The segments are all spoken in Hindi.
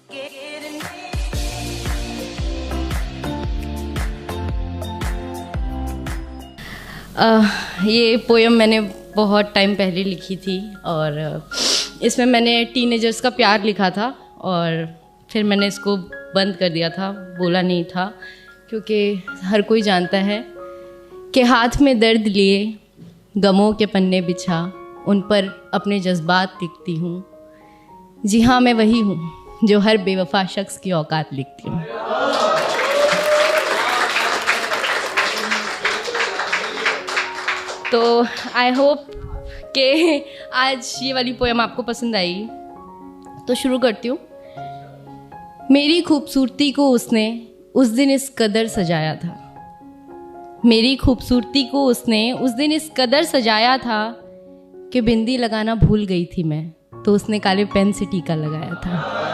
ये पोयम मैंने बहुत टाइम पहले लिखी थी और इसमें मैंने टीनेजर्स का प्यार लिखा था और फिर मैंने इसको बंद कर दिया था, बोला नहीं था, क्योंकि हर कोई जानता है कि हाथ में दर्द लिए गमों के पन्ने बिछा उन पर अपने जज्बात लिखती हूँ। जी हाँ, मैं वही हूँ जो हर बेवफा शख्स की औकात लिखती हूँ। तो आई होप कि आज ये वाली पोएम आपको पसंद आई। तो शुरू करती हूँ। मेरी खूबसूरती को उसने उस दिन इस कदर सजाया था, मेरी खूबसूरती को उसने उस दिन इस कदर सजाया था कि बिंदी लगाना भूल गई थी मैं, तो उसने काले पेन से टीका लगाया था।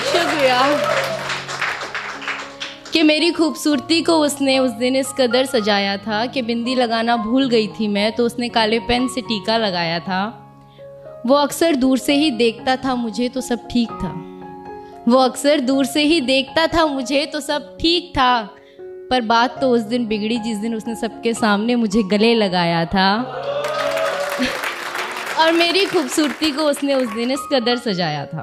शुक्रिया। कि मेरी खूबसूरती को उसने उस दिन इस कदर सजाया था कि बिंदी लगाना भूल गई थी मैं, तो उसने काले पेन से टीका लगाया था। वो अक्सर दूर से ही देखता था मुझे तो सब ठीक था, वो अक्सर दूर से ही देखता था मुझे तो सब ठीक था, पर बात तो उस दिन बिगड़ी जिस दिन उसने सबके सामने मुझे गले लगाया था। और मेरी खूबसूरती को उसने उस दिन इस कदर सजाया था।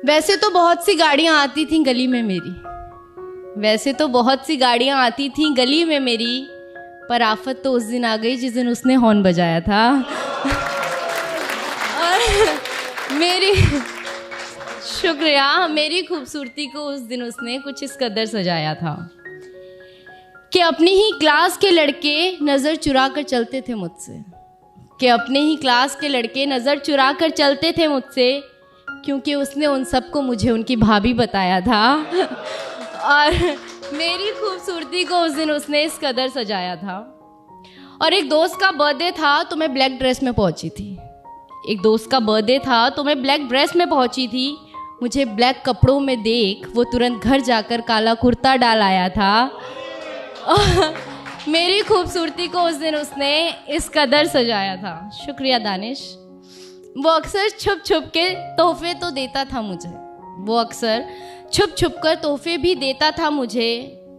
वैसे तो बहुत सी गाड़ियाँ आती थीं गली में मेरी, वैसे तो बहुत सी गाड़ियाँ आती थीं गली में मेरी, पर आफत तो उस दिन आ गई जिस दिन उसने हॉर्न बजाया था। और मेरी शुक्रिया, मेरी खूबसूरती को उस दिन उसने कुछ इस कदर सजाया था कि अपनी ही क्लास के लड़के नज़र चुरा कर चलते थे मुझसे, कि अपने ही क्लास के लड़के नज़र चुरा कर चलते थे मुझसे, क्योंकि उसने उन सबको मुझे उनकी भाभी बताया था। और मेरी खूबसूरती को उस दिन उसने इस कदर सजाया था। और एक दोस्त का बर्थडे था तो मैं ब्लैक ड्रेस में पहुंची थी, एक दोस्त का बर्थडे था तो मैं ब्लैक ड्रेस में पहुंची थी। मुझे ब्लैक कपड़ों में देख वो तुरंत घर जाकर काला कुर्ता डाल आया था। और मेरी खूबसूरती को उस दिन उसने इस कदर सजाया था। शुक्रिया दानिश। वो अक्सर छुप छुप के तोहफे तो देता था मुझे, वो अक्सर छुप छुप कर तोहफे भी देता था मुझे,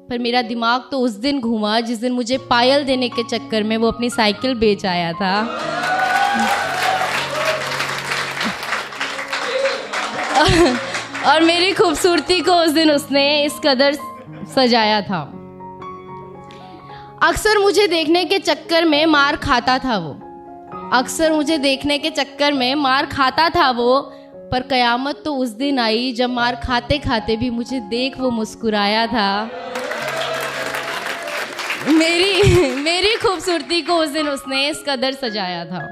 पर मेरा दिमाग तो उस दिन घूमा जिस दिन मुझे पायल देने के चक्कर में वो अपनी साइकिल बेच आया था। और मेरी खूबसूरती को उस दिन उसने इस कदर सजाया था। अक्सर मुझे देखने के चक्कर में मार खाता था वो, अक्सर मुझे देखने के चक्कर में मार खाता था वो, पर कयामत तो उस दिन आई जब मार खाते खाते भी मुझे देख वो मुस्कुराया था। मेरी खूबसूरती को उस दिन उसने इस कदर सजाया था।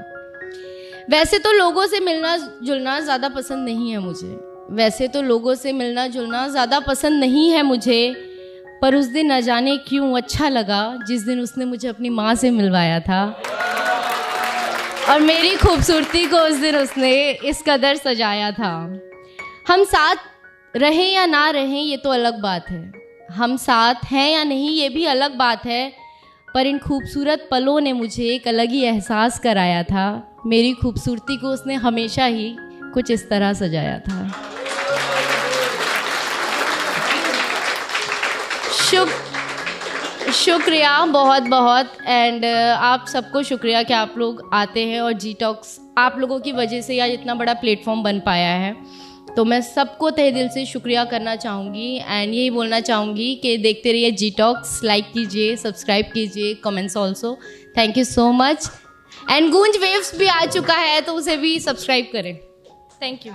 वैसे तो लोगों से मिलना जुलना ज़्यादा पसंद नहीं है मुझे, वैसे तो लोगों से मिलना जुलना ज़्यादा पसंद नहीं है मुझे, पर उस दिन न जाने क्यों अच्छा लगा जिस दिन उसने मुझे अपनी माँ से मिलवाया था। और मेरी खूबसूरती को उस दिन उसने इस कदर सजाया था। हम साथ रहें या ना रहें ये तो अलग बात है, हम साथ हैं या नहीं ये भी अलग बात है, पर इन खूबसूरत पलों ने मुझे एक अलग ही एहसास कराया था। मेरी खूबसूरती को उसने हमेशा ही कुछ इस तरह सजाया था। शुक्रिया बहुत बहुत। एंड आप सबको शुक्रिया कि आप लोग आते हैं और जी टॉक्स आप लोगों की वजह से आज इतना बड़ा प्लेटफॉर्म बन पाया है, तो मैं सबको तहे दिल से शुक्रिया करना चाहूँगी। एंड यही बोलना चाहूँगी कि देखते रहिए जी टॉक्स, लाइक कीजिए, सब्सक्राइब कीजिए, comments also. Thank you so much. And गूंज वेव्स भी आ चुका है तो उसे भी सब्सक्राइब करें। Thank you.